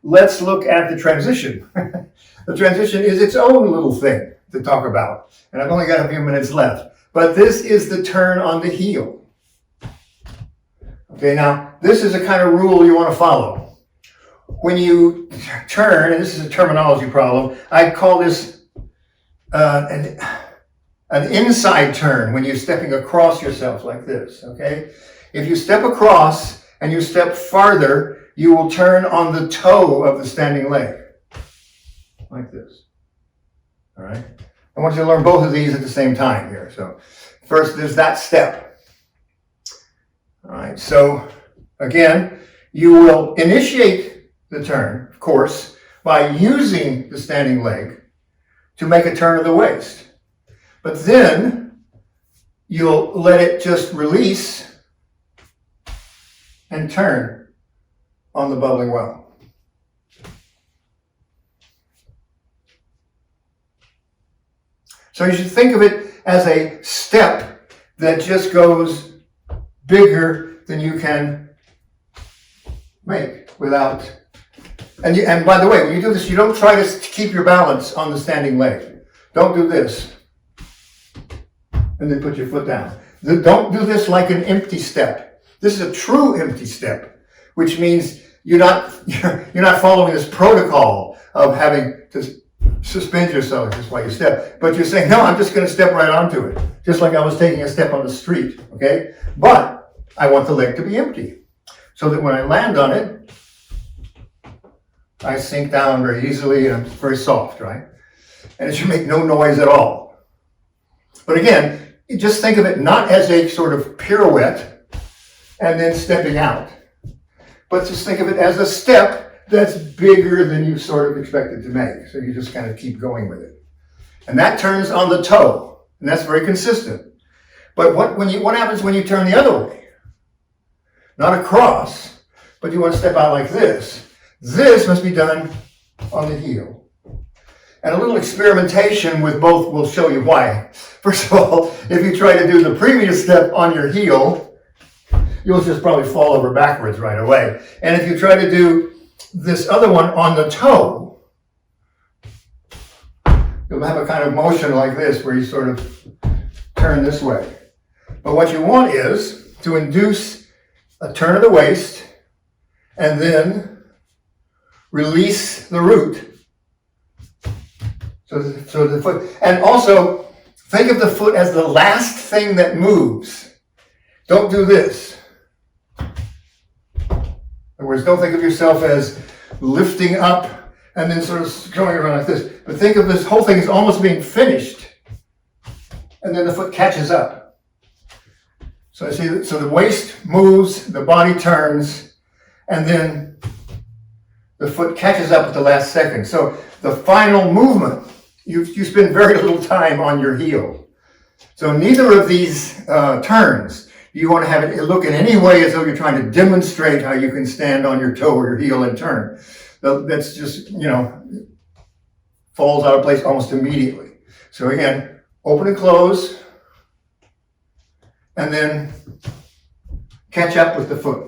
let's look at the transition. The transition is its own little thing to talk about. And I've only got a few minutes left. But this is the turn on the heel. Okay, now this is a kind of rule you want to follow. When you turn, and this is a terminology problem, I call this an inside turn when you're stepping across yourself like this, okay? If you step across and you step farther, you will turn on the toe of the standing leg, like this, all right? I want you to learn both of these at the same time here. So first, there's that step. All right, so again, you will initiate the turn, of course, by using the standing leg to make a turn of the waist. But then you'll let it just release and turn on the bubbling well. So you should think of it as a step that just goes bigger than you can make without. And by the way, when you do this, you don't try to keep your balance on the standing leg. Don't do this. And then put your foot down. Don't do this like an empty step. This is a true empty step, which means you're not following this protocol of having to suspend yourself just while you step. But you're saying, no, I'm just going to step right onto it. Just like I was taking a step on the street, okay? But I want the leg to be empty. So that when I land on it, I sink down very easily and it's very soft, right? And it should make no noise at all. But again, just think of it not as a sort of pirouette and then stepping out, but just think of it as a step that's bigger than you sort of expected to make. So you just kind of keep going with it. And that turns on the toe, and that's very consistent. But what happens when you turn the other way? Not across, but you want to step out like this. This must be done on the heel. And a little experimentation with both will show you why. First of all, if you try to do the previous step on your heel, you'll just probably fall over backwards right away. And if you try to do this other one on the toe, you'll have a kind of motion like this where you sort of turn this way. But what you want is to induce a turn of the waist and then release the root. So the foot, and also think of the foot as the last thing that moves. Don't do this. In other words, don't think of yourself as lifting up and then sort of going around like this. But think of this whole thing as almost being finished. And then the foot catches up. So the waist moves, the body turns, and then the foot catches up at the last second. So the final movement, you spend very little time on your heel. So neither of these turns, you want to have it look in any way as though you're trying to demonstrate how you can stand on your toe or your heel and turn. That's just, falls out of place almost immediately. So again, open and close, and then catch up with the foot.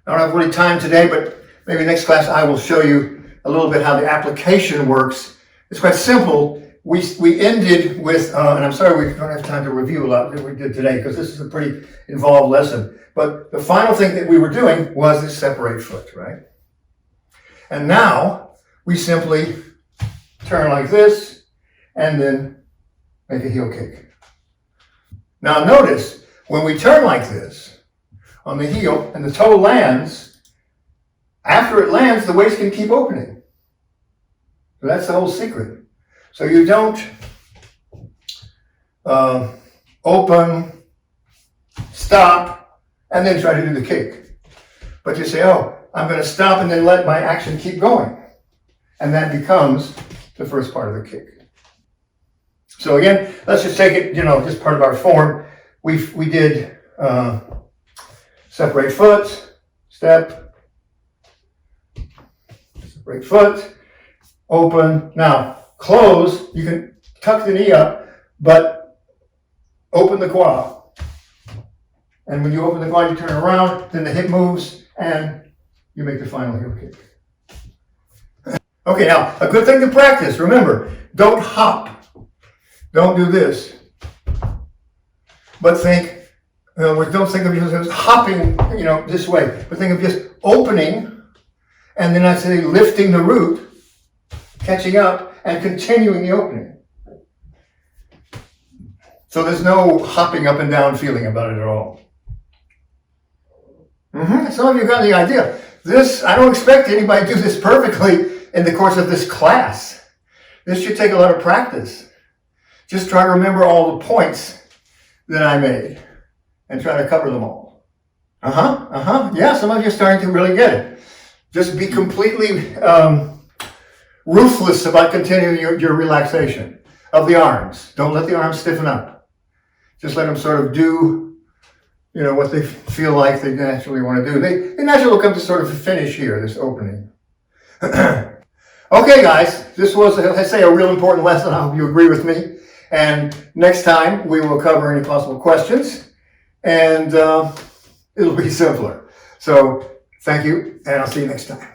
I don't have really time today, but maybe next class I will show you a little bit how the application works. It's quite simple. We ended with, and I'm sorry we don't have time to review a lot that we did today because this is a pretty involved lesson. But the final thing that we were doing was this separate foot, right? And now we simply turn like this and then make a heel kick. Now notice, when we turn like this on the heel and the toe lands, after it lands, the waist can keep opening. So that's the whole secret. So you don't open, stop, and then try to do the kick. But you say, oh, I'm going to stop and then let my action keep going. And that becomes the first part of the kick. So again, let's just take it, just part of our form. We did separate foot, step, separate foot, open. Now, close, you can tuck the knee up, but open the quad And when you open the glide, you turn it around, then the hip moves, and you make the final heel kick. Okay, now, a good thing to practice, remember, don't hop. Don't do this. But think, don't think of yourself as hopping, this way, but think of just opening, and then actually lifting the root, catching up, and continuing the opening. So there's no hopping up and down feeling about it at all. Some of you got the idea. I don't expect anybody to do this perfectly in the course of this class. This should take a lot of practice. Just try to remember all the points that I made and try to cover them all. Yeah, some of you are starting to really get it. Just be completely ruthless about continuing your relaxation of the arms. Don't let the arms stiffen up. Just let them sort of do what they feel like they naturally want to do. They naturally will come to sort of a finish here, this opening. Okay, guys, this was, I say, a real important lesson. I hope you agree with me. And next time, we will cover any possible questions, and it'll be simpler. So, thank you, and I'll see you next time.